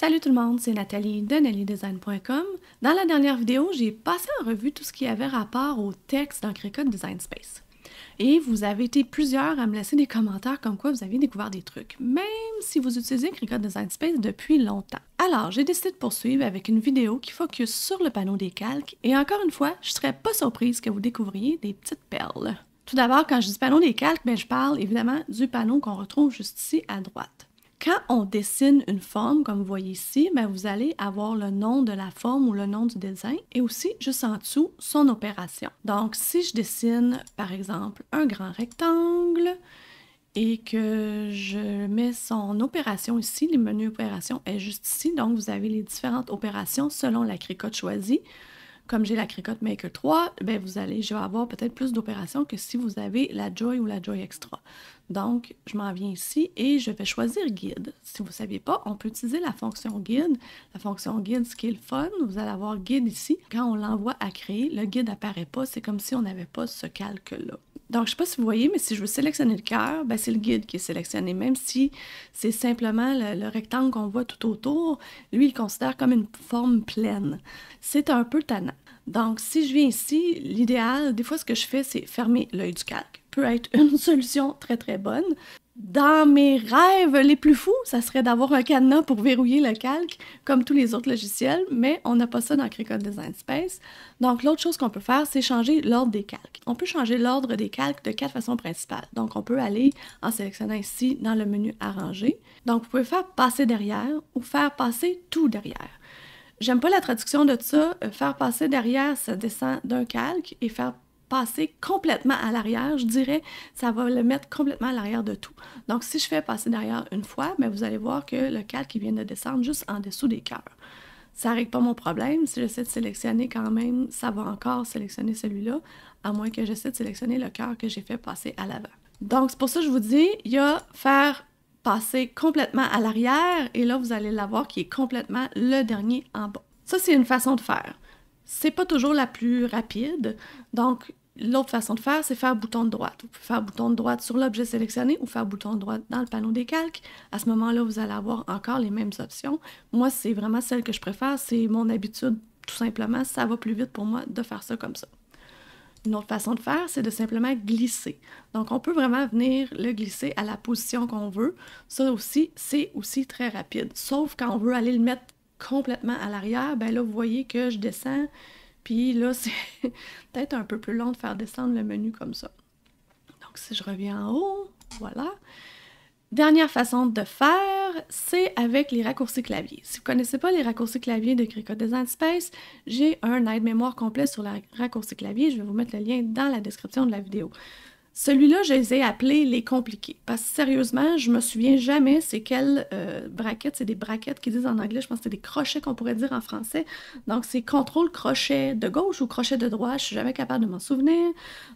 Salut tout le monde, c'est Nathalie de NathalieDesign.com. Dans la dernière vidéo, j'ai passé en revue tout ce qui avait rapport au texte dans Cricut Design Space. Et vous avez été plusieurs à me laisser des commentaires comme quoi vous aviez découvert des trucs, même si vous utilisez Cricut Design Space depuis longtemps. Alors, j'ai décidé de poursuivre avec une vidéo qui focus sur le panneau des calques, et encore une fois, je ne serais pas surprise que vous découvriez des petites perles. Tout d'abord, quand je dis panneau des calques, je parle évidemment du panneau qu'on retrouve juste ici à droite. Quand on dessine une forme, comme vous voyez ici, vous allez avoir le nom de la forme ou le nom du dessin et aussi, juste en dessous, son opération. Donc, si je dessine, par exemple, un grand rectangle et que je mets son opération ici, le menu opération est juste ici, donc vous avez les différentes opérations selon la cricotte choisie. Comme j'ai la Cricut Maker 3, je vais avoir peut-être plus d'opérations que si vous avez la Joy ou la Joy Extra. Donc, je m'en viens ici et je vais choisir Guide. Si vous ne saviez pas, on peut utiliser la fonction Guide. La fonction Guide, ce qui est le fun, vous allez avoir Guide ici. Quand on l'envoie à créer, le guide n'apparaît pas. C'est comme si on n'avait pas ce calque-là. Donc, je ne sais pas si vous voyez, mais si je veux sélectionner le cœur, c'est le guide qui est sélectionné. Même si c'est simplement le rectangle qu'on voit tout autour, lui, il le considère comme une forme pleine. C'est un peu tannant. Donc, si je viens ici, l'idéal, des fois, ce que je fais, c'est fermer l'œil du calque. Peut être une solution très, très bonne. Dans mes rêves les plus fous, ça serait d'avoir un cadenas pour verrouiller le calque, comme tous les autres logiciels, mais on n'a pas ça dans Cricut Design Space. Donc, l'autre chose qu'on peut faire, c'est changer l'ordre des calques. On peut changer l'ordre des calques de 4 façons principales. Donc, on peut aller en sélectionnant ici dans le menu Arranger. Donc, vous pouvez faire passer derrière ou faire passer tout derrière. J'aime pas la traduction de ça. Faire passer derrière, ça descend d'un calque et faire passer complètement à l'arrière, je dirais, ça va le mettre complètement à l'arrière de tout. Donc, si je fais passer derrière une fois, vous allez voir que le calque il vient de descendre juste en dessous des cœurs. Ça ne règle pas mon problème. Si j'essaie de sélectionner quand même, ça va encore sélectionner celui-là, à moins que j'essaie de sélectionner le cœur que j'ai fait passer à l'avant. Donc, c'est pour ça que je vous dis, il y a faire passer complètement à l'arrière, et là, vous allez l'avoir qui est complètement le dernier en bas. Ça, c'est une façon de faire. C'est pas toujours la plus rapide, donc l'autre façon de faire, c'est faire bouton de droite. Vous pouvez faire bouton de droite sur l'objet sélectionné ou faire bouton de droite dans le panneau des calques. À ce moment-là, vous allez avoir encore les mêmes options. Moi, c'est vraiment celle que je préfère, c'est mon habitude, tout simplement. Ça va plus vite pour moi de faire ça comme ça. Une autre façon de faire, c'est de simplement glisser. Donc, on peut vraiment venir le glisser à la position qu'on veut. Ça aussi, c'est aussi très rapide. Sauf quand on veut aller le mettre complètement à l'arrière, là, vous voyez que je descends, puis là, c'est peut-être un peu plus long de faire descendre le menu comme ça. Donc, si je reviens en haut, voilà. Dernière façon de faire, c'est avec les raccourcis clavier. Si vous ne connaissez pas les raccourcis clavier de Cricut Design Space, j'ai un aide-mémoire complet sur les raccourcis clavier. Je vais vous mettre le lien dans la description de la vidéo. Celui-là, je les ai appelés les compliqués. Parce que sérieusement, je me souviens jamais c'est quelles braquettes. C'est des braquettes qui disent en anglais, je pense que c'est des crochets qu'on pourrait dire en français. Donc, c'est contrôle crochet de gauche ou crochet de droite. Je suis jamais capable de m'en souvenir.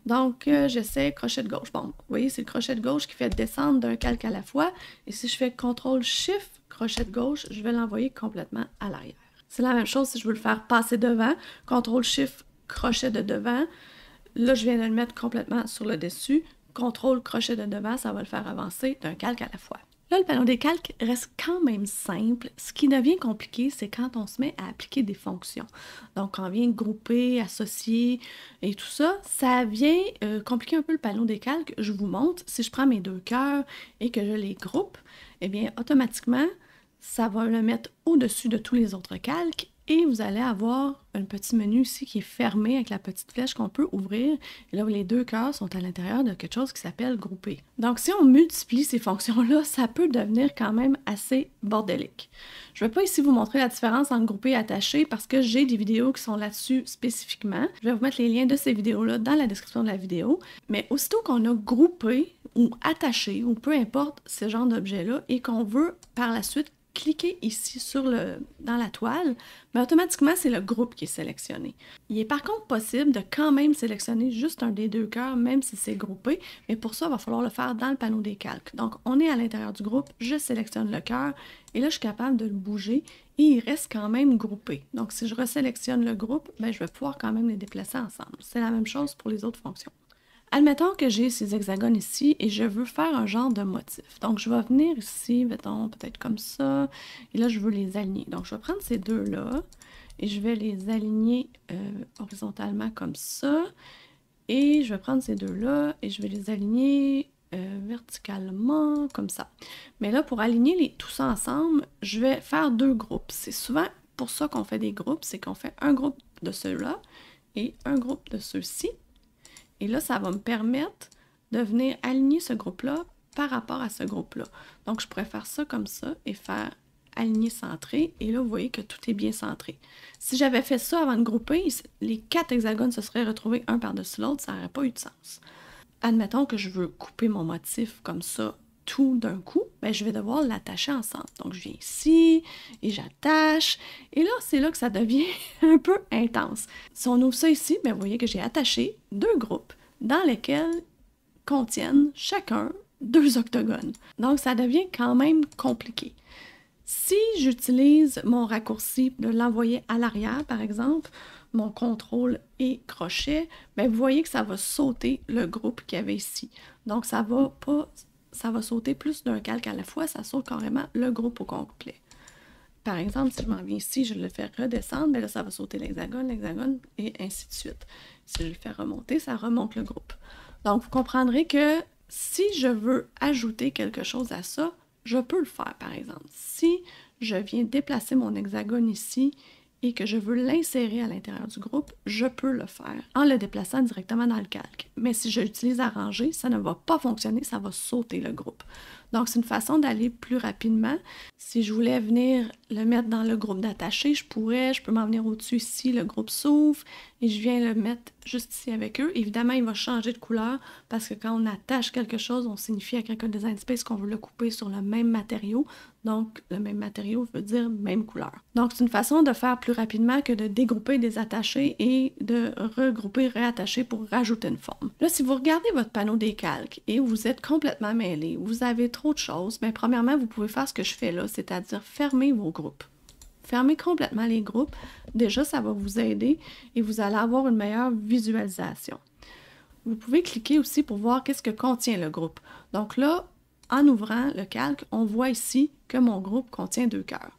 Donc, j'essaie crochet de gauche. Bon, vous voyez, c'est le crochet de gauche qui fait descendre d'un calque à la fois. Et si je fais contrôle shift crochet de gauche, je vais l'envoyer complètement à l'arrière. C'est la même chose si je veux le faire passer devant. Contrôle shift crochet de devant. Là, je viens de le mettre complètement sur le dessus. Contrôle crochet de devant, ça va le faire avancer d'un calque à la fois. Là, le panneau des calques reste quand même simple. Ce qui devient compliqué, c'est quand on se met à appliquer des fonctions. Donc, quand on vient grouper, associer et tout ça, ça vient compliquer un peu le panneau des calques. Je vous montre, si je prends mes deux cœurs et que je les groupe, eh bien, automatiquement, ça va le mettre au-dessus de tous les autres calques. Et vous allez avoir un petit menu ici qui est fermé avec la petite flèche qu'on peut ouvrir. Et là, les deux cœurs sont à l'intérieur de quelque chose qui s'appelle grouper. Donc, si on multiplie ces fonctions-là, ça peut devenir quand même assez bordélique. Je ne vais pas ici vous montrer la différence entre grouper et attacher parce que j'ai des vidéos qui sont là-dessus spécifiquement. Je vais vous mettre les liens de ces vidéos-là dans la description de la vidéo. Mais aussitôt qu'on a groupé ou attaché ou peu importe ce genre d'objet-là et qu'on veut par la suite cliquez ici dans la toile, mais automatiquement, c'est le groupe qui est sélectionné. Il est par contre possible de quand même sélectionner juste un des deux cœurs, même si c'est groupé, mais pour ça, il va falloir le faire dans le panneau des calques. Donc, on est à l'intérieur du groupe, je sélectionne le cœur, et là, je suis capable de le bouger, et il reste quand même groupé. Donc, si je resélectionne le groupe, je vais pouvoir quand même les déplacer ensemble. C'est la même chose pour les autres fonctions. Admettons que j'ai ces hexagones ici et je veux faire un genre de motif. Donc, je vais venir ici, mettons, peut-être comme ça, et là, je veux les aligner. Donc, je vais prendre ces deux-là et je vais les aligner horizontalement comme ça. Et je vais prendre ces deux-là et je vais les aligner verticalement comme ça. Mais là, pour aligner tout ça ensemble, je vais faire deux groupes. C'est souvent pour ça qu'on fait des groupes, c'est qu'on fait un groupe de ceux-là et un groupe de ceux-ci. Et là, ça va me permettre de venir aligner ce groupe-là par rapport à ce groupe-là. Donc, je pourrais faire ça comme ça et faire aligner centré. Et là, vous voyez que tout est bien centré. Si j'avais fait ça avant de grouper, les 4 hexagones se seraient retrouvés un par-dessus l'autre, ça n'aurait pas eu de sens. Admettons que je veux couper mon motif comme ça, tout d'un coup, ben, je vais devoir l'attacher ensemble. Donc, je viens ici et j'attache. Et là, c'est là que ça devient un peu intense. Si on ouvre ça ici, ben, vous voyez que j'ai attaché deux groupes dans lesquels contiennent chacun 2 octogones. Donc, ça devient quand même compliqué. Si j'utilise mon raccourci de l'envoyer à l'arrière, par exemple, mon contrôle et crochet, ben, vous voyez que ça va sauter le groupe qu'il y avait ici. Donc, ça va sauter plus d'un calque à la fois, ça saute carrément le groupe au complet. Par exemple, si je m'en viens ici, je le fais redescendre, bien là, ça va sauter l'hexagone, et ainsi de suite. Si je le fais remonter, ça remonte le groupe. Donc, vous comprendrez que si je veux ajouter quelque chose à ça, je peux le faire, par exemple. Si je viens déplacer mon hexagone ici et que je veux l'insérer à l'intérieur du groupe, je peux le faire en le déplaçant directement dans le calque. Mais si je l'utilise arrangé, ça ne va pas fonctionner, ça va sauter le groupe. Donc, c'est une façon d'aller plus rapidement. Si je voulais venir le mettre dans le groupe d'attaché, je peux m'en venir au-dessus ici, le groupe s'ouvre, et je viens le mettre juste ici avec eux. Évidemment, il va changer de couleur parce que quand on attache quelque chose, on signifie à Cricut Design Space qu'on veut le couper sur le même matériau. Donc, le même matériau veut dire même couleur. Donc, c'est une façon de faire plus rapidement que de dégrouper, désattacher et de regrouper, réattacher pour rajouter une forme. Là, si vous regardez votre panneau des calques et vous êtes complètement mêlé, vous avez trop de choses, bien, premièrement, vous pouvez faire ce que je fais là, c'est-à-dire fermer vos groupes. Fermez complètement les groupes. Déjà, ça va vous aider et vous allez avoir une meilleure visualisation. Vous pouvez cliquer aussi pour voir qu'est-ce que contient le groupe. Donc là, en ouvrant le calque, on voit ici que mon groupe contient 2 cœurs.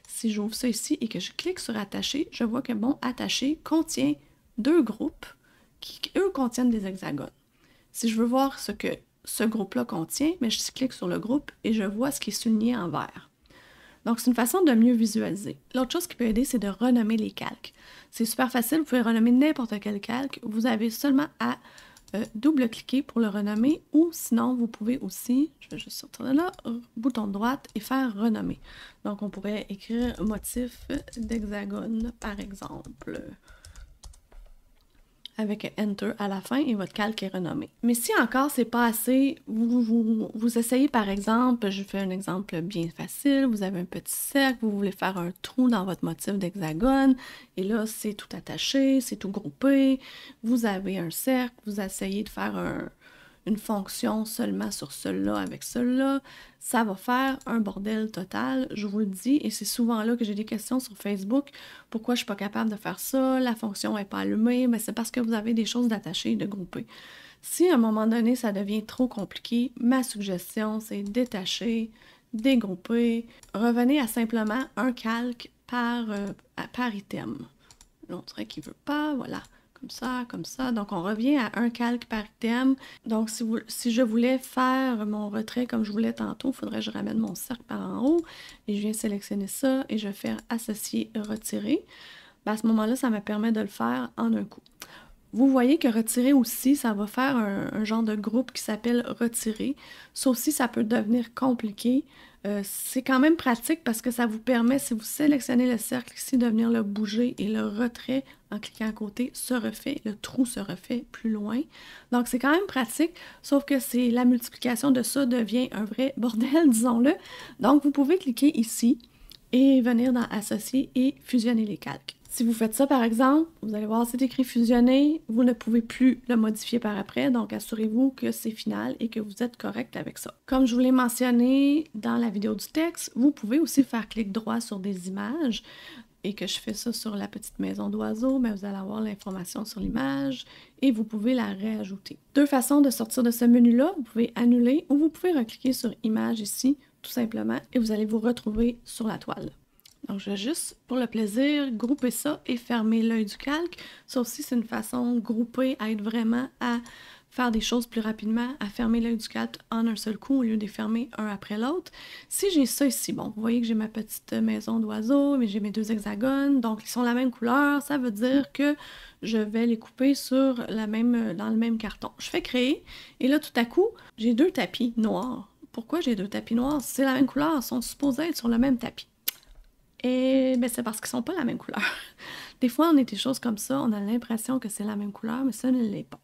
Si j'ouvre ça ici et que je clique sur attacher, je vois que mon attaché contient 2 groupes qui, eux, contiennent des hexagones. Si je veux voir ce que ce groupe-là contient, mais je clique sur le groupe et je vois ce qui est souligné en vert. Donc, c'est une façon de mieux visualiser. L'autre chose qui peut aider, c'est de renommer les calques. C'est super facile, vous pouvez renommer n'importe quel calque. Vous avez seulement à double-cliquer pour le renommer ou sinon, vous pouvez aussi, je vais juste sortir de là, bouton de droite et faire renommer. Donc, on pourrait écrire motif d'hexagone, par exemple, avec Enter à la fin et votre calque est renommé. Mais si encore c'est pas assez, vous essayez par exemple, je fais un exemple bien facile, vous avez un petit cercle, vous voulez faire un trou dans votre motif d'hexagone et là c'est tout attaché, c'est tout groupé, vous avez un cercle, vous essayez de faire une fonction seulement sur celui-là avec celui-là, ça va faire un bordel total, je vous le dis, et c'est souvent là que j'ai des questions sur Facebook. Pourquoi je suis pas capable de faire ça? La fonction n'est pas allumée, mais c'est parce que vous avez des choses d'attacher et de grouper. Si à un moment donné, ça devient trop compliqué, ma suggestion, c'est détacher, dégrouper, revenez à simplement un calque par item. Là, on dirait qu'il veut pas, voilà. Comme ça. Donc, on revient à un calque par item. Donc, si je voulais faire mon retrait comme je voulais tantôt, il faudrait que je ramène mon cercle par en haut et je viens sélectionner ça et je vais faire associer, retirer. Ben, à ce moment-là, ça me permet de le faire en un coup. Vous voyez que retirer aussi, ça va faire un genre de groupe qui s'appelle retirer. Ça aussi, ça peut devenir compliqué. C'est quand même pratique parce que ça vous permet, si vous sélectionnez le cercle ici, de venir le bouger et le retrait en cliquant à côté se refait, le trou se refait plus loin. Donc, c'est quand même pratique, sauf que c'est la multiplication de ça devient un vrai bordel, disons-le. Donc, vous pouvez cliquer ici et venir dans Associer et fusionner les calques. Si vous faites ça, par exemple, vous allez voir, c'est écrit fusionner, vous ne pouvez plus le modifier par après, donc assurez-vous que c'est final et que vous êtes correct avec ça. Comme je vous l'ai mentionné dans la vidéo du texte, vous pouvez aussi faire clic droit sur des images et que je fais ça sur la petite maison d'oiseau, mais vous allez avoir l'information sur l'image et vous pouvez la réajouter. Deux façons de sortir de ce menu-là, vous pouvez annuler ou vous pouvez recliquer sur Image ici, tout simplement, et vous allez vous retrouver sur la toile. Donc, je vais juste, pour le plaisir, grouper ça et fermer l'œil du calque. Ça aussi, c'est une façon de grouper, aide vraiment à faire des choses plus rapidement, à fermer l'œil du calque en un seul coup au lieu de les fermer un après l'autre. Si j'ai ça ici, bon, vous voyez que j'ai ma petite maison d'oiseau, mais j'ai mes deux hexagones, donc ils sont la même couleur, ça veut dire que je vais les couper dans le même carton. Je fais créer, et là, tout à coup, j'ai deux tapis noirs. Pourquoi j'ai deux tapis noirs? C'est la même couleur, ils sont supposés être sur le même tapis. Et ben, c'est parce qu'ils sont pas la même couleur. Des fois, on est des choses comme ça, on a l'impression que c'est la même couleur, mais ça ne l'est pas.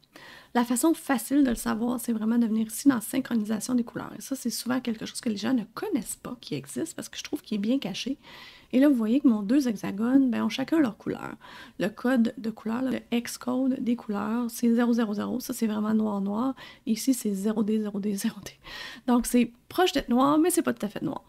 La façon facile de le savoir, c'est vraiment de venir ici dans synchronisation des couleurs. Et ça, c'est souvent quelque chose que les gens ne connaissent pas, qui existe, parce que je trouve qu'il est bien caché. Et là, vous voyez que mon deux hexagones, ben, ont chacun leur couleur. Le code de couleur, le hex code des couleurs, c'est 000. Ça, c'est vraiment noir-noir. Ici, c'est 0D, 0D, 0D. Donc, c'est proche d'être noir, mais c'est pas tout à fait noir.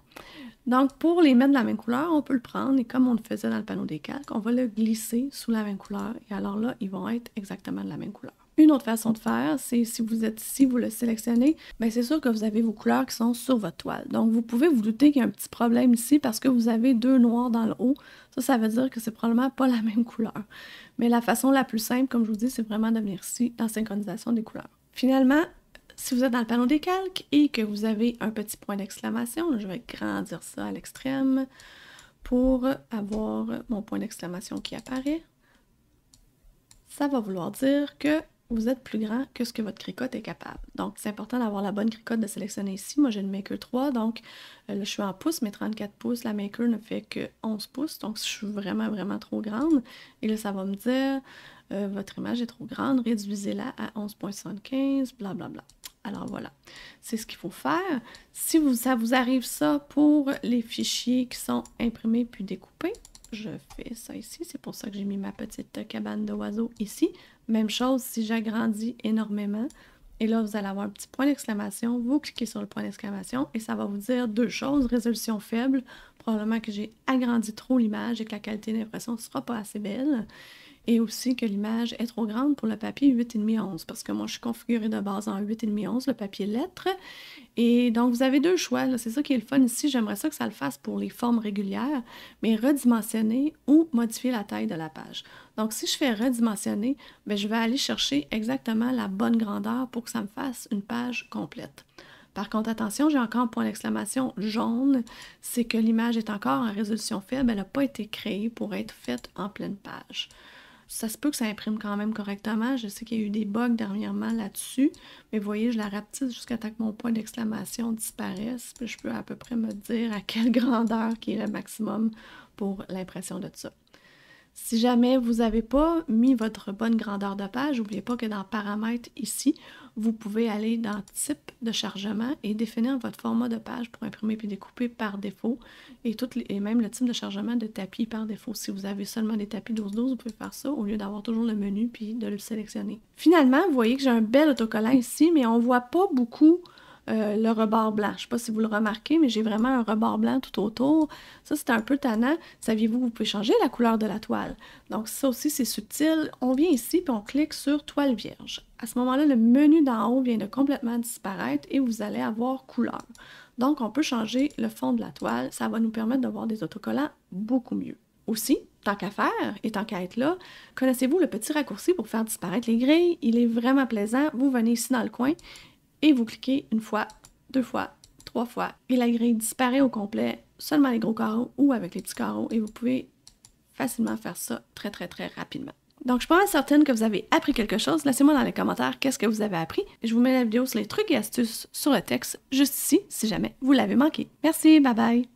Donc, pour les mettre de la même couleur, on peut le prendre et comme on le faisait dans le panneau des calques, on va le glisser sous la même couleur et alors là, ils vont être exactement de la même couleur. Une autre façon de faire, c'est si vous êtes ici, vous le sélectionnez, bien c'est sûr que vous avez vos couleurs qui sont sur votre toile. Donc, vous pouvez vous douter qu'il y a un petit problème ici parce que vous avez deux noirs dans le haut. Ça veut dire que c'est probablement pas la même couleur. Mais la façon la plus simple, comme je vous dis, c'est vraiment de venir ici dans synchronisation des couleurs. Finalement, si vous êtes dans le panneau des calques et que vous avez un petit point d'exclamation, je vais grandir ça à l'extrême pour avoir mon point d'exclamation qui apparaît. Ça va vouloir dire que vous êtes plus grand que ce que votre cricotte est capable. Donc, c'est important d'avoir la bonne cricotte de sélectionner ici. Moi, j'ai une Maker 3, donc là, je suis en pouces, mais 34 pouces. La Maker ne fait que 11 pouces, donc je suis vraiment, vraiment trop grande. Et là, ça va me dire, votre image est trop grande, réduisez-la à 11,75, blablabla. Alors voilà, c'est ce qu'il faut faire. Si ça vous arrive ça pour les fichiers qui sont imprimés puis découpés, je fais ça ici. C'est pour ça que j'ai mis ma petite cabane d'oiseaux ici. Même chose si j'agrandis énormément. Et là, vous allez avoir un petit point d'exclamation. Vous cliquez sur le point d'exclamation et ça va vous dire deux choses. Résolution faible, probablement que j'ai agrandi trop l'image et que la qualité d'impression ne sera pas assez belle. Et aussi que l'image est trop grande pour le papier 8,5-11, parce que moi, je suis configurée de base en 8,5-11, le papier lettre. Et donc, vous avez deux choix. C'est ça qui est le fun ici. J'aimerais ça que ça le fasse pour les formes régulières, mais redimensionner ou modifier la taille de la page. Donc, si je fais redimensionner, bien, je vais aller chercher exactement la bonne grandeur pour que ça me fasse une page complète. Par contre, attention, j'ai encore un point d'exclamation jaune, c'est que l'image est encore en résolution faible, elle n'a pas été créée pour être faite en pleine page. Ça se peut que ça imprime quand même correctement. Je sais qu'il y a eu des bugs dernièrement là-dessus. Mais vous voyez, je la rapetisse jusqu'à temps que mon point d'exclamation disparaisse. Puis je peux à peu près me dire à quelle grandeur qui est le maximum pour l'impression de ça. Si jamais vous n'avez pas mis votre bonne grandeur de page, n'oubliez pas que dans Paramètres ici, vous pouvez aller dans Type de chargement et définir votre format de page pour imprimer puis découper par défaut et même le type de chargement de tapis par défaut. Si vous avez seulement des tapis 12-12, vous pouvez faire ça au lieu d'avoir toujours le menu puis de le sélectionner. Finalement, vous voyez que j'ai un bel autocollant ici, mais on ne voit pas beaucoup le rebord blanc. Je ne sais pas si vous le remarquez, mais j'ai vraiment un rebord blanc tout autour. Ça, c'est un peu tannant. Saviez-vous, vous pouvez changer la couleur de la toile. Donc, ça aussi, c'est subtil. On vient ici, puis on clique sur Toile vierge. À ce moment-là, le menu d'en haut vient de complètement disparaître et vous allez avoir couleur. Donc, on peut changer le fond de la toile. Ça va nous permettre d'avoir des autocollants beaucoup mieux. Aussi, tant qu'à faire et tant qu'à être là, connaissez-vous le petit raccourci pour faire disparaître les grilles? Il est vraiment plaisant. Vous venez ici dans le coin et vous cliquez une fois, deux fois, trois fois, et la grille disparaît au complet, seulement les gros carreaux ou avec les petits carreaux, et vous pouvez facilement faire ça très, très, très rapidement. Donc, je suis pas mal certaine que vous avez appris quelque chose. Laissez-moi dans les commentaires qu'est-ce que vous avez appris. Et je vous mets la vidéo sur les trucs et astuces sur le texte juste ici, si jamais vous l'avez manqué. Merci, bye bye!